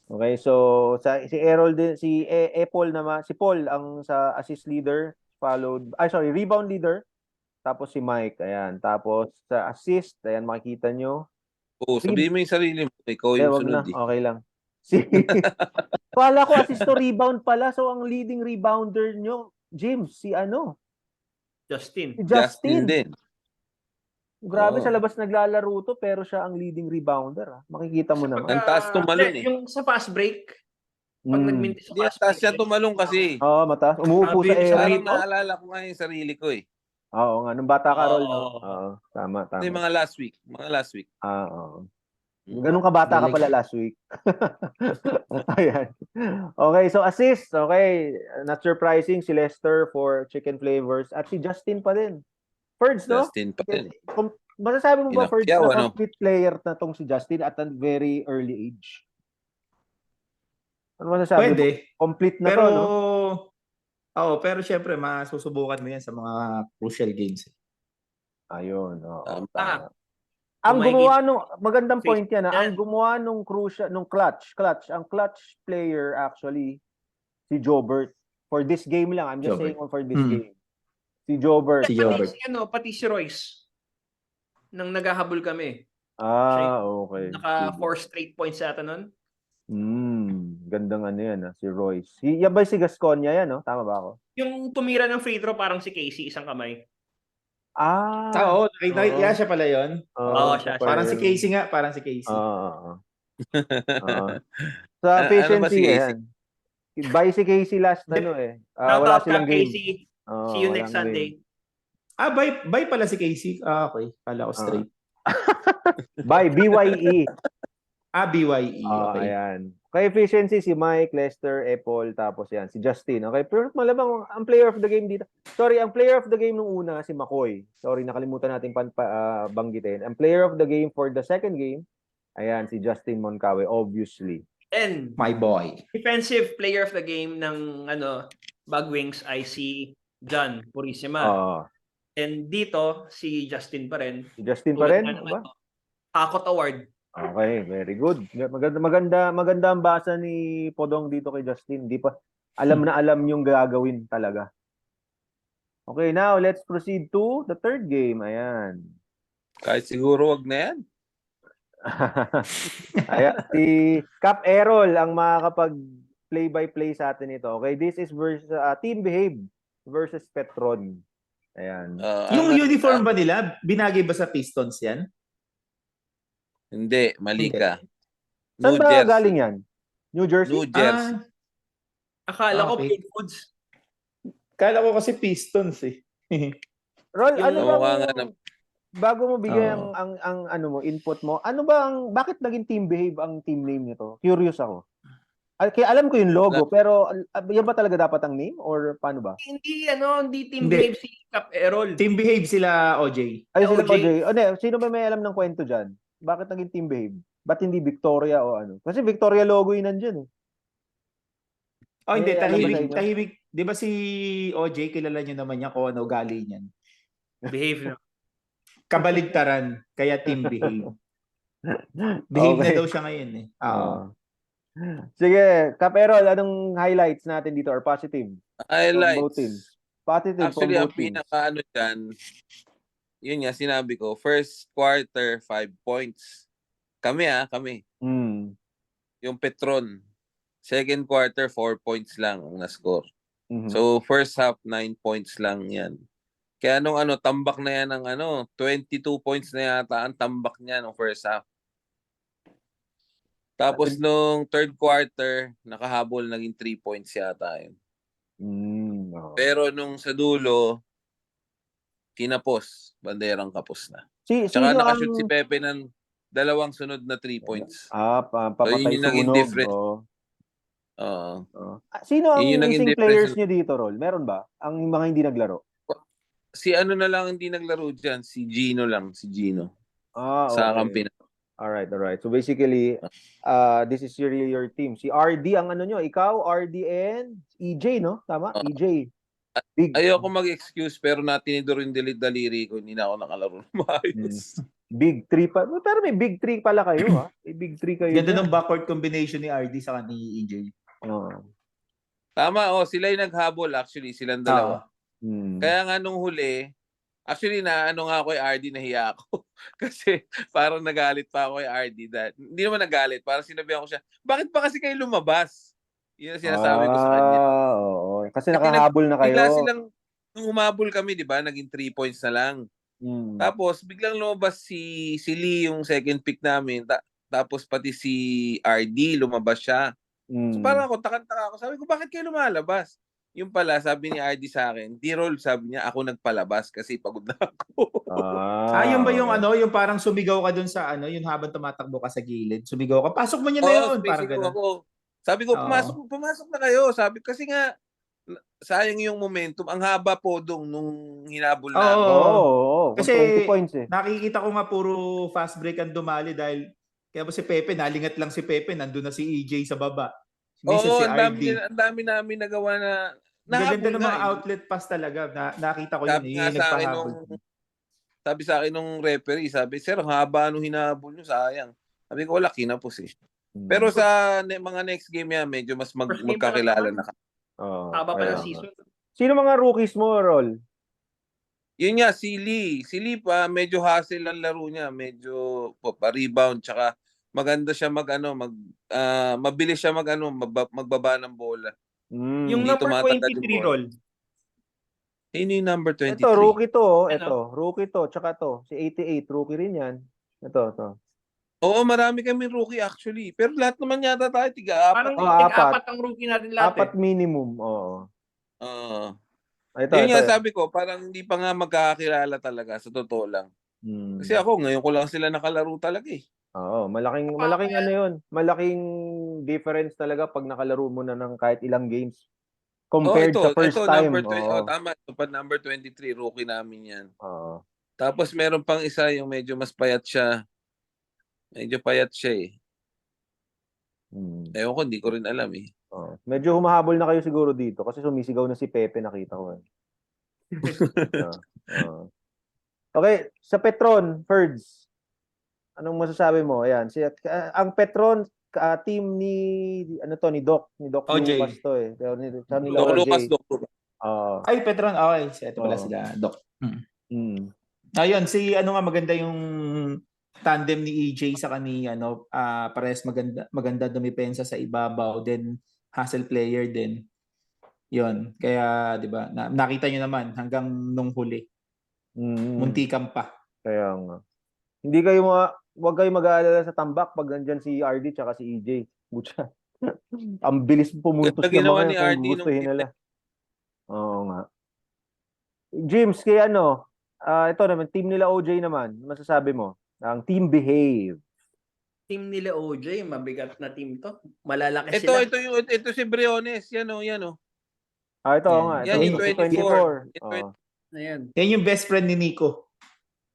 Okay, so si Errol din, si Paul naman, si Paul ang sa assist leader, rebound leader, tapos si Mike, ayan. Tapos sa assist, ayan makikita nyo. Sabihin mo yung sarili mo, ikaw yung sunod. Okay lang. Pala ko assist to rebound pala, so ang leading rebounder nyo, James, Justin. Si Justin din. Grabe, sa labas naglalaro to, pero siya ang leading rebounder. Makikita mo naman. Ang taas tumalon eh. Yung sa fast break, pag nagminti sa fast break. Taas siya tumalon kasi. Oo, mataas. Umuupo sa air. Parang naalala ko nga yung sarili ko eh. Oo nga, nung bata ka, Rol, no? Oo, tama. Hindi, mga last week. Oo. Ganun ka bata ka pala last week. Ayan. Okay, so assist. Okay, not surprising, si Lester for Chicken Flavors at si Justin pa din. Ferds, no? Justin pa din. Masasabi mo ba, Ferds, na Inakyaw, complete player na tong si Justin at a very early age? Ano masasabi Pwede. mo? Complete na Pero, to, no? pero syempre, masusubukan mo yan sa mga crucial games. Ayun, Tama. Ang gumawa nung magandang point yan, yan. ang gumawa nung crucial nung clutch, ang clutch player actually si Jobert for this game lang. I'm just saying for this game. Si Jobert. Pati si Royce. Nang naghahabol kami. Okay. Naka 4 straight points yata nun. Gandang yan, si Royce. Yan ba si Gasconia yan, no? Tama ba ako? Yung tumira ng free throw parang si Casey, isang kamay. Nakita siya pala yun. Siya. Parang si Casey nga, parang si Casey. Sa efficiency, yan. By si Casey last wala silang game. Casey. See you next Sunday. Bye pala si Casey. Okay. Kala ko straight. By BYE. BYE. Okay. Ayan. Kay efficiency, si Mike, Lester, Apple, tapos yan, si Justin. Okay, pero malamang ang player of the game dito. Sorry, ang player of the game nung una, si McCoy. Sorry, nakalimutan natin banggitin. Ang player of the game for the second game, ayan, si Justin Moncawe, obviously. And my boy. Defensive player of the game ng Bagwings ay si John Purisima. And dito, si Justin pa rin. Si Justin pa rin? Hakot Award. Okay, very good. Maganda ang basa ni Podong dito kay Justin. Hindi pa alam na alam yung gagawin talaga. Okay, now let's proceed to the third game. Ayan. Kahit siguro wag na yan. Ayan, si Cap Errol ang makakapag play-by-play sa atin ito. Okay, this is versus Team Behave versus Petron. Ayan. Yung uniform ba nila, binagay ba sa Pistons yan? Hindi, mali ka. Saan ba galing yan? New Jersey? New Jersey. Akala ko Big Foods. Kala ko kasi Pistons eh. Rol, bago mo bigay ang input mo, bakit naging Team Behave ang team name nito? Curious ako. Kaya alam ko yung logo, pero yan ba talaga dapat ang name or paano ba? Hindi Team Behave si Cap Errol. Team Behave sila OJ. Ay, sila OJ. Sino ba may alam ng kwento dyan? Bakit naging Team Behave? Ba't hindi Victoria o ano? Kasi Victoria logo yun nandyan eh. Oh, hindi, May alam ba sa inyo? tahimik. Di ba si OJ, kilala niyo naman niya kung ano ugali niyan. Behave na. Kabaligtaran, kaya team behave. Behave na Okay. daw siya ngayon eh. Oo. Sige, Kaperol, anong highlights natin dito or positive from both teams? Highlights. Positive from Actually, ang both teams. pinaka dyan, yun nga, sinabi ko, first quarter, 5 points. Kami. Mm. Yung Petron. Second quarter, 4 points lang ang na-score. Mhm. So, first half, 9 points lang yan. Kaya nung tambak na yan ng 22 points na yata ang tambak niya nung first half. Tapos nung third quarter, nakahabol, naging 3 points yata yun. Oo. Pero nung sa dulo, kinapos, banderang kapos na. Sino Tsaka ang nakashoot si Pepe ng 2 sunod na 3 points. papatay yun yung naging sunog? difference. Oo. Oo. Sino ang Yun yung naging missing difference. players nyo dito, Rol? Meron ba? Ang mga hindi naglaro? Si ano na lang hindi naglaro dyan, si Gino lang, si Gino. Sa Okay. Campina. Alright. So basically, this is your team. Si RD ang ano nyo, ikaw, RD and EJ, no? Tama? Oo. EJ. Big. Ayoko mag-excuse pero natinidor yung daliri ko, hindi na ako nakalaro ng maayos. Big 3 pa. Pero may big 3 pala kayo, ha? May big 3 kayo Ganda dyan. ng backward combination ni RD sa ni EJ. Tama, sila yung naghabol actually, silang dalawa. Kaya nga nung huli, actually ano nga ako kay RD, nahiya ako. Kasi parang nagalit pa ako kay RD. Hindi naman nagalit, parang sinabihan ko siya, bakit pa kasi kayo lumabas? Yun ang sinasabi ko sa kanya. Oo. Kasi nakahabol na kayo. Bigla silang, nung humabol kami, di ba, naging 3 points na lang. Tapos, biglang lumabas si Lee, yung second pick namin. Tapos, pati si RD, lumabas siya. So, parang ako, takang-taka ako. Sabi ko, bakit kayo lumalabas? Yung pala, sabi ni RD sa akin, D-roll, sabi niya, ako nagpalabas kasi pagod na ako. Yun ba yung yung parang sumigaw ka dun sa yung habang tumatakbo ka sa gilid, sumigaw ka, pasok mo niya na yun, parang gano'n. Ako. Sabi ko, pumasok na kayo. Sabi kasi nga, sayang yung momentum. Ang haba po nung hinabol namin. Oo. Kasi 20 points eh. nakikita ko nga puro fast break ang dumali dahil kaya ba si Pepe, nalingat lang si Pepe, nandun na si EJ sa baba. Minsan si RD. Ang dami namin nagawa na Gaganda nahabol ng mga nga. outlet pass talaga. Nakita ko yun. Sabi nga sa akin sabi sa akin nung referee, sabi, sir, ang haba nung hinabol nyo, sayang. Sabi ko, wala, kinapos eh. Pero sa mga next game yan, medyo mas magkakilala na. Haba pa ng season. Sino mga rookies mo, Rol? Yun nga, si Lee. Si Lee pa, medyo hustle ang laro niya. Medyo pa-rebound. Tsaka maganda siya mabilis siya magbaba ng bola. Yung number 23 Rol. Sino yung number 23? Ito, rookie to. Rookie to. Tsaka to. Si 88, rookie rin yan. Ito. Oo, marami kami rookie actually. Pero lahat naman yata tayo, tiga-apat. Parang tiga-apat ang rookie natin lahat. 4 minimum, oo. Yun nga sabi ko, parang hindi pa nga magkakakilala talaga, sa totoo lang. Kasi ako, ngayon ko lang sila nakalaro talaga eh. Oo, malaking ano yun. Malaking difference talaga pag nakalaro mo na ng kahit ilang games. Compared sa first time. Tama. Ito pa number 23, rookie namin yan. Oo. Tapos meron pang isa yung medyo mas payat siya. Medyo payat siya eh. Ewan ko, hindi ko rin alam eh. Medyo humahabol na kayo siguro dito kasi sumisigaw na si Pepe, nakita ko. Okay, sa Petron, Ferds. Anong masasabi mo? Ayan, ang Petron team ni ni Doc OJ. Lucas to eh. Doc Lucas. Ay, Petron, okay. Ito pala sila, Doc. Ayun, maganda yung tandem ni EJ sa kani parehas maganda dumipensa sa ibabaw, then hustle player din. Yon, kaya 'di ba? Nakita niyo naman hanggang nung huli. Muntikan pa. Kaya nga. Wag kayo mag-aalala sa tambak pag nandiyan si RD tsaka si EJ. Butya. Ang bilis pumuntos ng mga ni RD kung gustuhin nila. Oo nga. James, kaya ito naman, team nila OJ naman. Masasabi mo? Ang team behave. Team nila OJ, mabigat na team to. Malalaki sila. Ito si Briones. Yan o. Ito nga. Yan yung 24. Ayan. Yan yung best friend ni Nico.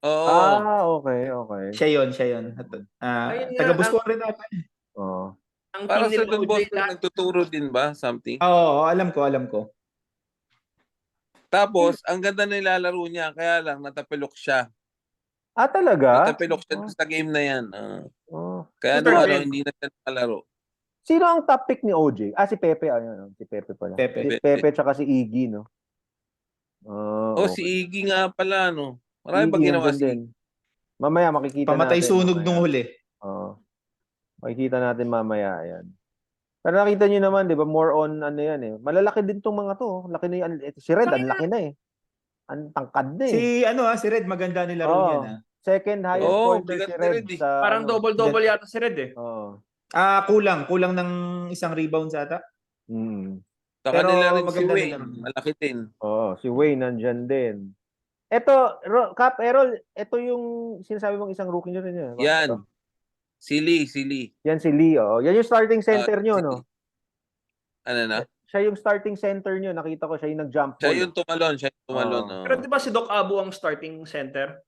Oo. Okay. Siya yun. Taga Busco rin natin. Ang Para team sa nila Don OJ Bosco, lahat. nagtuturo din ba? Something. Oo, alam ko. Tapos, ang ganda na nilalaro niya, kaya lang natapilok siya. Talaga? Natapilok siya Oh, sa game na yan. oh. Kaya Shooter nung din. hindi na siya nakalaro. Sino ang top pick ni OJ? Si Pepe. Ayun, si Pepe pala. Pepe. Si Pepe tsaka si Iggy, no? Si Okay. Iggy nga pala, no? Marami ba Iggy ginawa nandyan si din. Iggy? Mamaya makikita Pamatay natin. sunog Mamaya. nung huli. Oo. Makikita natin mamaya. Ayan. Pero nakita nyo naman, di ba? More on ano yan eh. Malalaki din tong mga to. Laki na yan. Si Red, ang laki na eh. Ang tangkad na eh. Si Red maganda nilaro niya na. Second highest Oo, pointer bigat si ni Red Red eh. sa Parang double-double yata si Red eh. Oo. Kulang ng isang rebound ata. Sa Pero kanila rin si maganda Wayne. nilaro niya. Malaki din. Si Wayne nandyan din. Ito, Cap, Errol, ito yung sinasabi mong isang rookie nyo rin yun. Yan. Si Lee. Yan si Lee, Yan yung starting center nyo, no? Ano na? Siya yung starting center nyo. Nakita ko siya yung nag-jump Siya ball. yung tumalon. Pero di ba si Doc Abu ang starting center?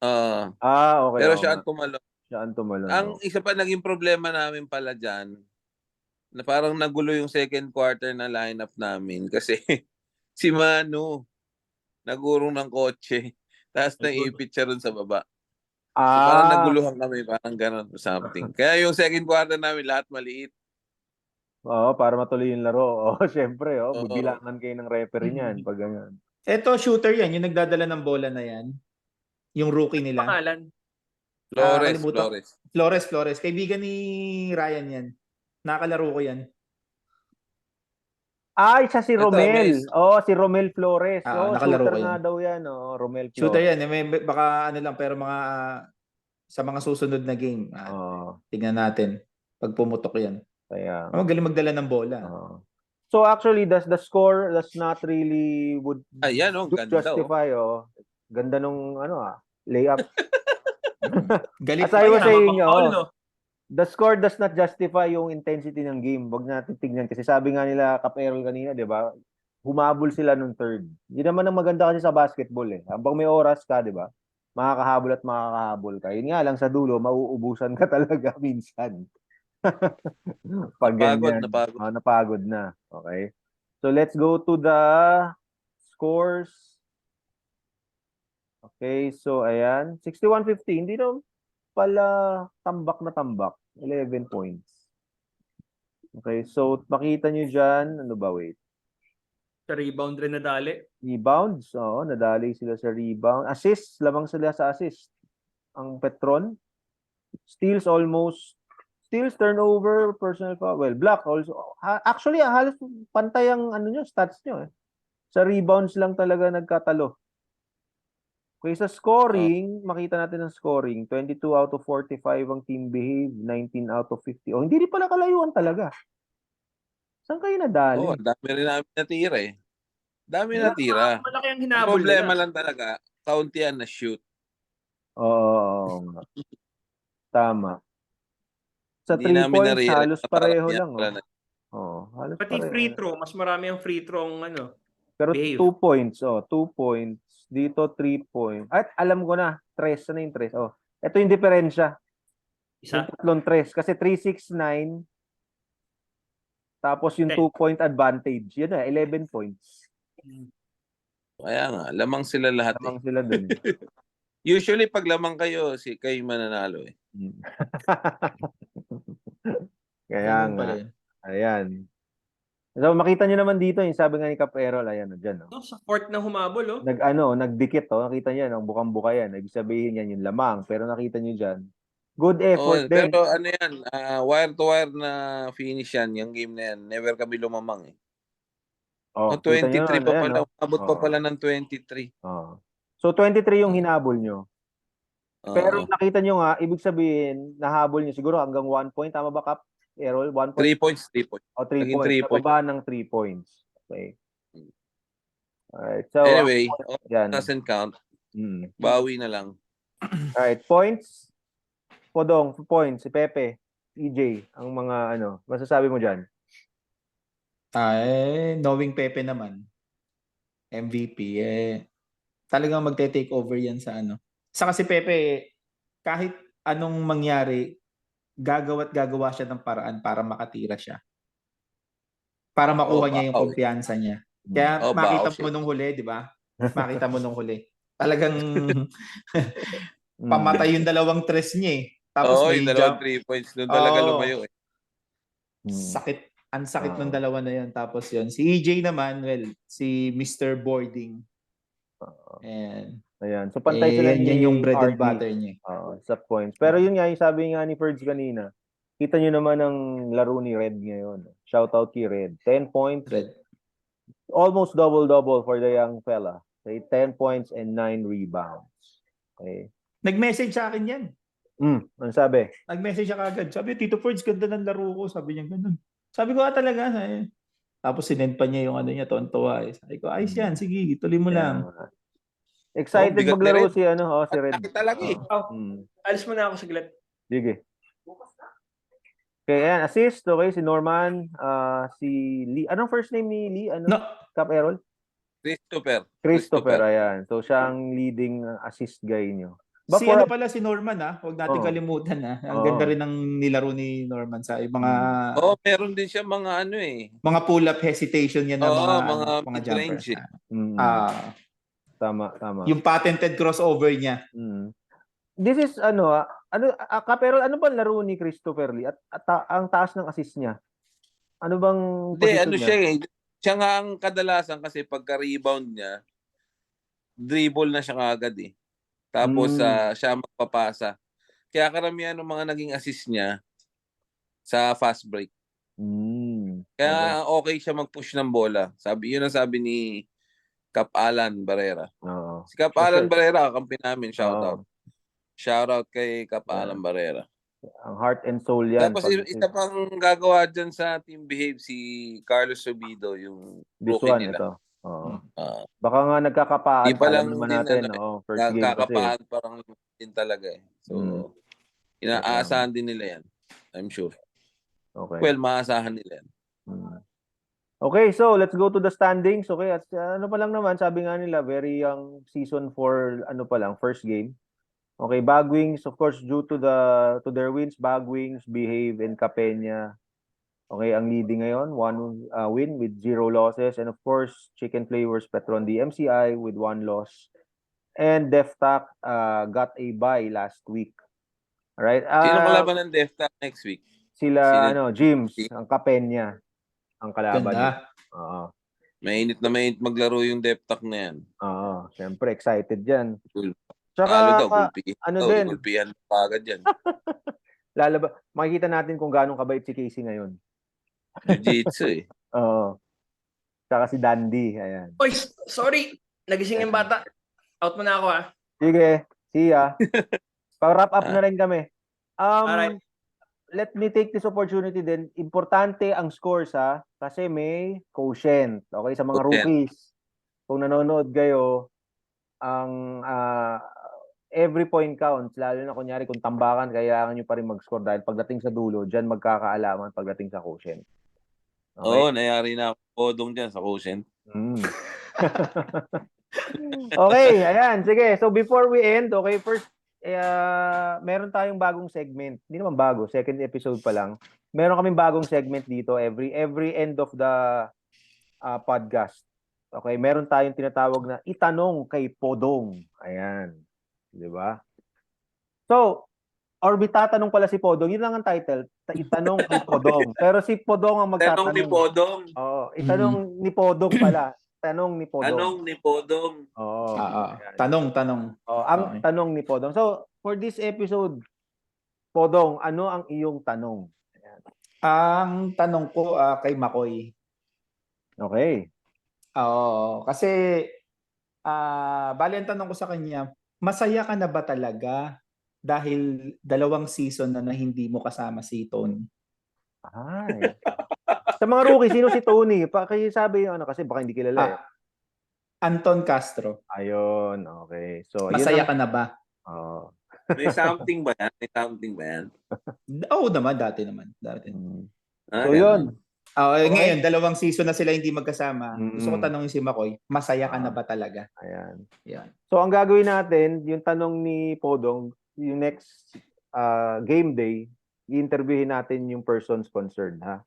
Okay. Pero siya ang tumalon. Siya ang tumalon. Ang isa pa naging problema namin pala dyan, na parang nagulo yung second quarter na lineup namin kasi si Manu nagurong ng kotse tapos naipit siya ron sa baba. So parang naguluhan kami, parang gano'n or something. Kaya yung second quarter namin lahat maliit. Para matuloy yung laro. Syempre, Oo. bibilangan kayo ng referee niyan pag ganyan. Ito, shooter yan. Yung nagdadala ng bola na yan. Yung rookie nila. Pangalan. Flores. Kaibigan ni Ryan yan. Nakakalaro ko yan. Siya si Romel. Si Romel Flores. Nakalaro Shooter ko yan. nga daw yan. Romel Flores. Shooter yan. Baka lang, pero sa mga susunod na game, tingnan natin pag pumutok yan. Kaya, galing magdala ng bola. So actually, the score does not really would ganda, justify. Ganda nung layup. Galit As I was saying, the score does not justify yung intensity ng game. Wag natin tignan kasi sabi nga nila Cap Errol kanina, 'di ba? Humabol sila nung third. Yun naman ang maganda kasi sa basketball eh. Habang may oras ka, 'di ba? Makakahabol at makakahabol ka. Yun nga lang sa dulo, mauubusan ka talaga minsan. Pag ganyan. Napagod na. Okay. So let's go to the scores. Okay, so ayan, 61-50. Hindi na pala tambak na tambak. 11 points. Okay, so makita nyo dyan, wait. Sa rebound rin nadali. Rebounds, nadali sila sa rebound. Assists, lamang sila sa assist. Ang Petron. Steals turnover, personal foul. Well, block also. Actually, halos pantay ang stats nyo eh. Sa rebounds lang talaga nagkatalo. Okay, sa scoring, makita natin ang scoring. 22 out of 45 ang team behave, 19 out of 50. Hindi rin pala kalayuan talaga. Saan kayo nadali? Dami rin namin natira eh. Dami natira. Malaki ang Ang hinabol problema nila. lang talaga, kauntian na shoot. Oo. Tama. Sa Hindi 3 namin points, na-realize halos na pareho parang lang. yan Halos Pati pareho. free throw, mas marami ang free throw Pero behave. 2 points, 2 points. Dito 3 points. At alam ko na, 3. Ano yung 3? Ito yung diferensya. Isa? Yung tatlong 3. Kasi 3-6-9. Tapos yung 2-point advantage. Yun na, 11 points. Kaya nga, lamang sila lahat Lamang sila dun. Usually, pag lamang kayo, kayo mananalo eh. Kaya nga. Ayan. So, makita nyo naman dito, yung sabi nga ni Cap Errol, ayan, dyan. Sa fourth na humabol, Nagdikit, nakita nyo yan, ang bukang-buka yan. Ibig sabihin yan, yung lamang. Pero nakita nyo dyan, good effort din. Pero yan, wire-to-wire na finish yan, yung game na yan. Never kami lumamang eh. 23 pa pala, umabot pa pala ng 23. So, 23 yung hinabol nyo. Pero nakita nyo nga, ibig sabihin, nahabol nyo siguro hanggang 1 point. Tama ba, Cap Errol? 1 point? 3 points. 3 points. 3 points. Nababa ng 3 points. Okay. Alright. So, anyway, doesn't count. Bawi na lang. Alright. Points. Podong, points. Si Pepe, EJ, ang mga masasabi mo dyan? Knowing Pepe naman, MVP, talagang magte-take over yan sa Sa kasi Pepe, kahit anong mangyari, gagawa siya ng paraan para makatira siya. Para makuha niya yung bahaw. kumpiyansa niya. Kaya makita bahaw mo siya. nung huli, di ba? Makita mo nung huli. Talagang Mm. pamatay yung dalawang tres niya eh. Tapos may yung dalawang jump. 3 points doon talaga Oo. lumayo eh. Sakit. Ang sakit Oo. ng dalawa na yun. Tapos yun. Si EJ naman, well, si Mr. Boarding. And Ayan. So, pantay sila yan ni yung bread and RD. butter niya. Sa points. Pero yun nga, yung sabi nga ni Ferds kanina, kita nyo naman ang laro ni Red ngayon. Shout out kay Red. 10 points. Red. Almost double-double for the young fella. Okay, 10 points and 9 rebounds. Okay. Nag-message sa akin yan. Ano sabi? Nag-message siya kagad. Sabi, Tito Ferds, ganda ng laro ko. Sabi niya ganun. Sabi ko, talaga. Tapos sinend pa niya yung ano niya, tuwan-tuwa. Sabi ko, ayos yan. Sige, tuloy mo lang. Excited bigat ni maglaro Red. si Red. Bakit talaga eh. Alis mo na ako saglit. Sige. Okay, ayan, assist, okay, si Norman, si Lee. Anong first name ni Lee? No. Cap Errol? Christopher. Ayan. So, siya ang leading assist guy nyo. Si ano pala si Norman Huwag natin kalimutan Ang Oo. ganda rin ng nilaro ni Norman sa mga Meron din siya mga ano eh. mga pull-up hesitation niya na mga mid-range jumpers. Tama. Yung patented crossover niya. This is Cap Errol, ano bang laro ni Christopher Lee? At ang taas ng assist niya? Ano bang position niya? Siya eh. Siya nga ang kadalasan kasi pagka-rebound niya, dribble na siya kagad eh. Tapos siya magpapasa. Kaya karamihan ng mga naging assist niya sa fast break. Kaya okay siya mag-push ng bola. Yun ang sabi ni Cap Alan Barrera. Si Cap Alan Barrera, kakampi namin, shoutout. Shoutout kay Cap Alan Barrera. Ang heart and soul yan. Tapos isa pang gagawa dyan sa Team Behave, si Carlos Subido, yung rookie nila. Ito. Baka nga nagkakapaan. Di pa lang naman din natin. First game kasi. Nagkakapaan parang din talaga eh. So, inaasahan din nila yan. I'm sure. Okay. Well, maasahan nila yan. Okay, so let's go to the standings. Okay, at pa lang naman, sabi nga nila, very young season for first game. Okay, Bagwings, of course, due to their wins, Bagwings, Behave, and Capena. Okay, ang leading ngayon, 1 win with 0 losses. And of course, Chicken Flavors, Petron DMCI with 1 loss. And DefTac got a bye last week. Alright. Sino kalaban ng DefTac next week? Sila, Jims, ang Capena, ang kalaban niya. Mainit na mainit maglaro yung DefTac na yan. Syempre, excited yan. Cool. Tsaka, din. Gulpihan pa agad yan. Makikita natin kung gaano kabait si Casey ngayon. Jiu-jitsu eh. Tsaka si Dandy. Ayan. Oy, sorry. Nagising yung bata. Out mo na ako Sige. See ya. Pa-wrap up na rin kami. Alright. Let me take this opportunity din. Importante ang scores kasi may quotient. Okay, sa mga rookies. Kung nanonood kayo, ang every point counts, lalo na kunyari kung tambakan, kailangan nyo pa rin mag-score dahil pagdating sa dulo, dyan magkakaalaman pagdating sa quotient. Okay? Nayari na ako podong dyan sa quotient. Okay, ayan. Sige, so before we end, okay, first, meron tayong bagong segment. Hindi naman bago, second episode pa lang. Meron kaming bagong segment dito every end of the podcast. Okay, meron tayong tinatawag na itanong kay Podong. Ayan. 'Di ba? So, or tatanong pala si Podong. Yun lang ang title. Itanong kay Podong. Pero si Podong ang magtatanong. Tanong ni Podong. Itanong ni Podong pala. Tanong ni Podong. Tanong ni Podong. Tanong. Ang tanong ni Podong. So, for this episode, Podong, ano ang iyong tanong? Ayan. Ang tanong ko kay Makoy. Okay. Kasi bali ang tanong ko sa kanya, masaya ka na ba talaga dahil 2 season na hindi mo kasama si Tony? Ay. Sa mga rookie, sino si Tony? Pakisabi yung kasi baka hindi kilala. Anton Castro. Ayun, okay. So, masaya ka na ba? May something ba yan? Oo naman, dati naman. So, yun. Ngayon, 2 season na sila hindi magkasama. Gusto ko tanongin si Makoy, masaya ka na ba talaga? Ayan. Yan. So, ang gagawin natin, yung tanong ni Podong, yung next game day, i-interviewin natin yung persons concerned, ha?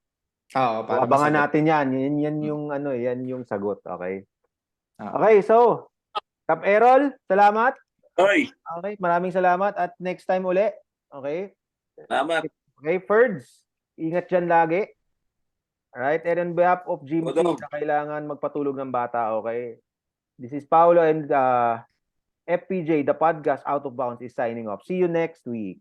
Oo, So, para abangan masagot. natin yan. Yan yung ano, yan yung sagot, okay? Oo. Okay, so, Kap Errol, salamat. Hoy, Okay, maraming salamat at next time uli. Okay? salamat. Okay, Ferds, ingat dyan lagi. Alright, and on behalf of Jim K Odong. na kailangan magpatulog ng bata, okay? This is Paolo and FPJ, the podcast Out of Bounds is signing off. See you next week.